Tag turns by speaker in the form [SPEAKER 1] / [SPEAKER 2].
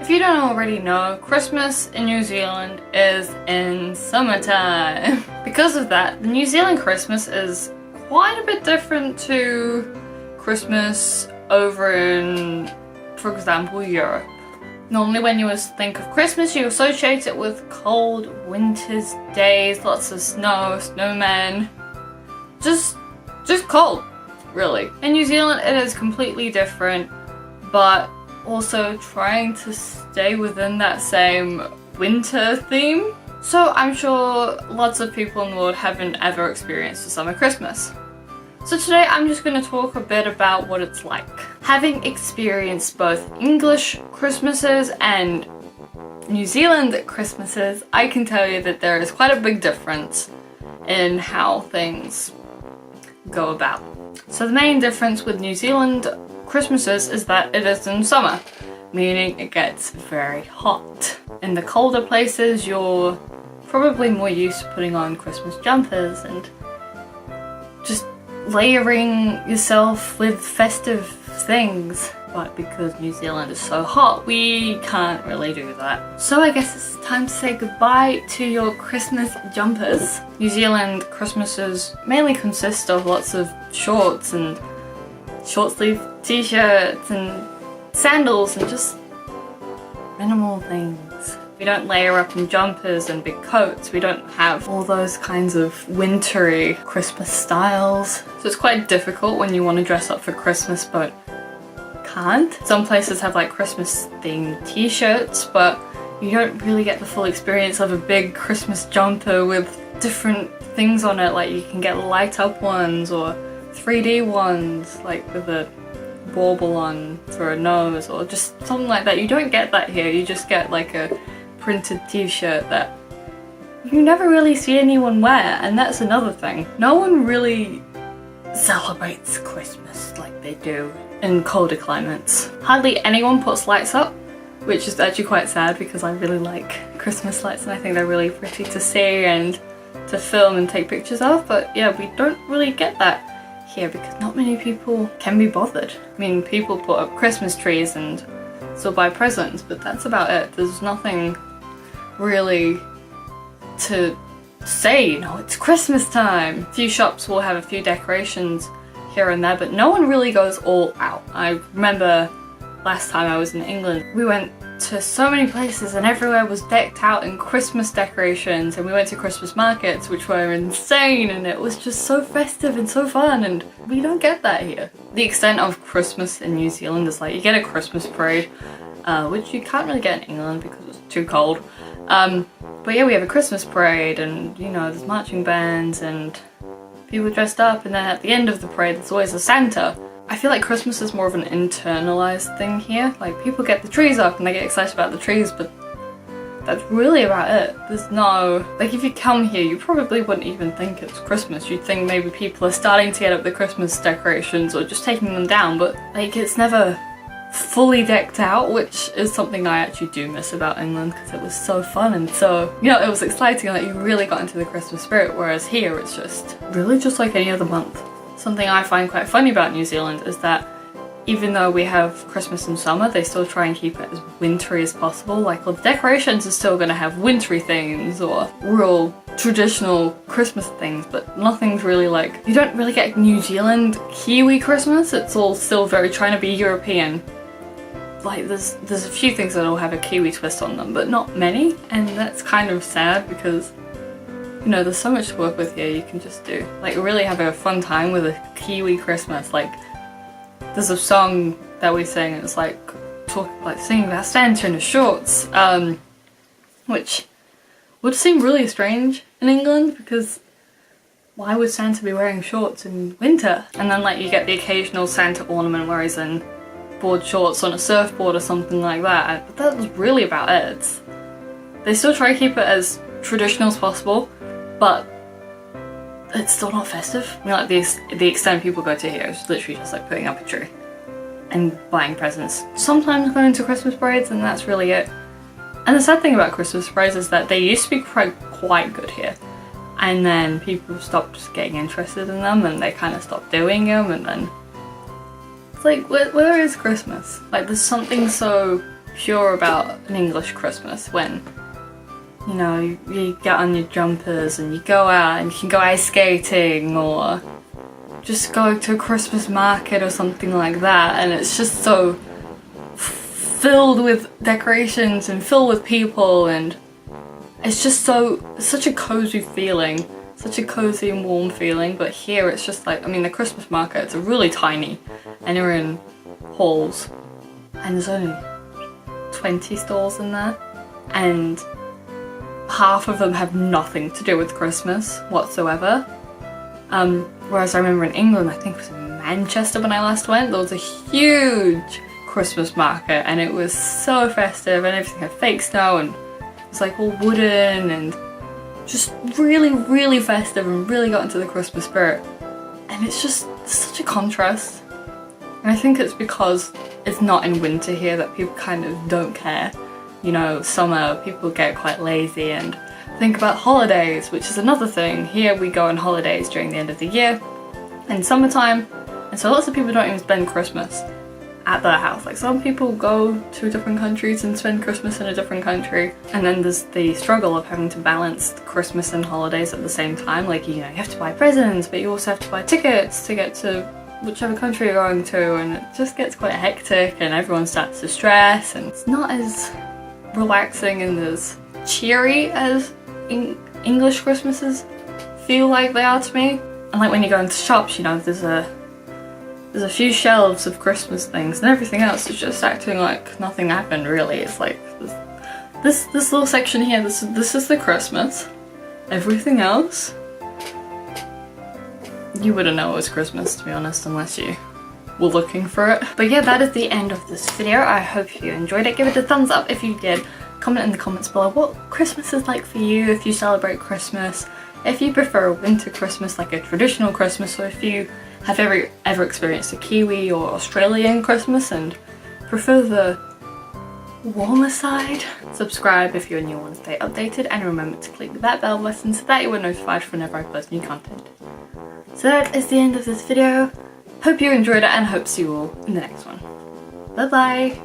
[SPEAKER 1] If you don't already know, Christmas in New Zealand is in summertime. Because of that, the New Zealand Christmas is quite a bit different to Christmas over in, for example, Europe. Normally when you think of Christmas, you associate it with cold winter's days, lots of snow, snowmen, just cold, really. In New Zealand it is completely different, but also trying to stay within that same winter theme. So I'm sure lots of people in the world haven't ever experienced a summer Christmas. So today I'm just going to talk a bit about what it's like. Having experienced both English Christmases and New Zealand Christmases, I can tell you that there is quite a big difference in how things go about. So the main difference with New Zealand Christmases is that it is in summer, meaning it gets very hot. In the colder places, you're probably more used to putting on Christmas jumpers and just layering yourself with festive things. But because New Zealand is so hot, we can't really do that. So I guess it's time to say goodbye to your Christmas jumpers. New Zealand Christmases mainly consist of lots of shorts and short sleeve t-shirts and sandals and just minimal things. We don't layer up in jumpers and big coats. We don't have all those kinds of wintry Christmas styles. So it's quite difficult when you want to dress up for Christmas but can't. Some places have like Christmas themed t-shirts, but you don't really get the full experience of a big Christmas jumper with different things on it. Like you can get light up ones or 3D ones, like with a bauble on for a nose or just something like that. You don't get that here. You just get like a printed t-shirt that you never really see anyone wear, and that's another thing. No one really celebrates Christmas like they do in colder climates. Hardly anyone puts lights up, which is actually quite sad because I really like Christmas lights and I think they're really pretty to see and to film and take pictures of, but yeah, we don't really get that here because not many people can be bothered. I mean, people put up Christmas trees and still buy presents, but that's about it. There's nothing really to say, you know, it's Christmas time. A few shops will have a few decorations here and there, but no one really goes all out. I remember last time I was in England, we went to so many places and everywhere was decked out in Christmas decorations, and we went to Christmas markets which were insane and it was just so festive and so fun, and we don't get that here. The extent of Christmas in New Zealand is like you get a Christmas parade, which you can't really get in England because it's too cold. But yeah, we have a Christmas parade and you know, there's marching bands and people dressed up, and then at the end of the parade there's always a Santa. I feel like Christmas is more of an internalized thing here. Like people get the trees up and they get excited about the trees, but that's really about it. There's no, like if you come here you probably wouldn't even think it's Christmas. You'd think maybe people are starting to get up the Christmas decorations or just taking them down, but like it's never fully decked out, which is something I actually do miss about England because it was so fun and so, you know, it was exciting and like, you really got into the Christmas spirit, whereas here it's just really just like any other month. Something I find quite funny about New Zealand is that even though we have Christmas in summer, they still try and keep it as wintry as possible. Like, well, the decorations are still going to have wintry themes or real traditional Christmas things, but nothing's really like, you don't really get New Zealand Kiwi Christmas. It's all still very trying to be European. Like there's a few things that will have a Kiwi twist on them, but not many, and that's kind of sad because you know, there's so much to work with here. You can just do, like, really have a fun time with a Kiwi Christmas. Like, there's a song that we sing and it's like, singing about Santa in his shorts, which would seem really strange in England because why would Santa be wearing shorts in winter? And then like you get the occasional Santa ornament where he's in board shorts on a surfboard or something like that. But that was really about it. They still try to keep it as traditional as possible, but it's still not festive. I mean, like the extent people go to here is literally just like putting up a tree and buying presents. Sometimes going to Christmas parades, and that's really it. And the sad thing about Christmas parades is that they used to be quite good here, and then people stopped getting interested in them and they kind of stopped doing them, and then it's like, where is Christmas? Like, there's something so pure about an English Christmas when, you know, you get on your jumpers and you go out and you can go ice skating or just go to a Christmas market or something like that, and it's just so filled with decorations and filled with people, and it's just such a cozy feeling, such a cozy and warm feeling. But here it's just like, I mean, the Christmas markets are really tiny and you're in halls and there's only 20 stalls in there, and half of them have nothing to do with Christmas whatsoever. Whereas I remember in England, I think it was in Manchester when I last went, there was a huge Christmas market and it was so festive and everything had fake snow and it was like all wooden and just really, really festive and really got into the Christmas spirit. And it's just such a contrast. And I think it's because it's not in winter here that people kind of don't care. You know, summer, people get quite lazy and think about holidays, which is another thing. Here we go on holidays during the end of the year in summertime, and so lots of people don't even spend Christmas at their house. Like, some people go to different countries and spend Christmas in a different country, and then there's the struggle of having to balance Christmas and holidays at the same time. Like, you know, you have to buy presents, but you also have to buy tickets to get to whichever country you're going to, and it just gets quite hectic and everyone starts to stress, and it's not as relaxing and as cheery as English Christmases feel like they are to me. And like when you go into shops, you know, there's a few shelves of Christmas things and everything else is just acting like nothing happened really. It's like this little section here, this is the Christmas. Everything else, you wouldn't know it was Christmas, to be honest, unless you were looking for it. But yeah, that is the end of this video. I hope you enjoyed it. Give it a thumbs up if you did. Comment in the comments below what Christmas is like for you, if you celebrate Christmas, if you prefer a winter Christmas like a traditional Christmas, or if you have ever experienced a Kiwi or Australian Christmas and prefer the warmer side. Subscribe if you're new and stay updated, and remember to click that bell button so that you are notified whenever I post new content. So that is the end of this video. Hope you enjoyed it and hope to see you all in the next one. Bye bye!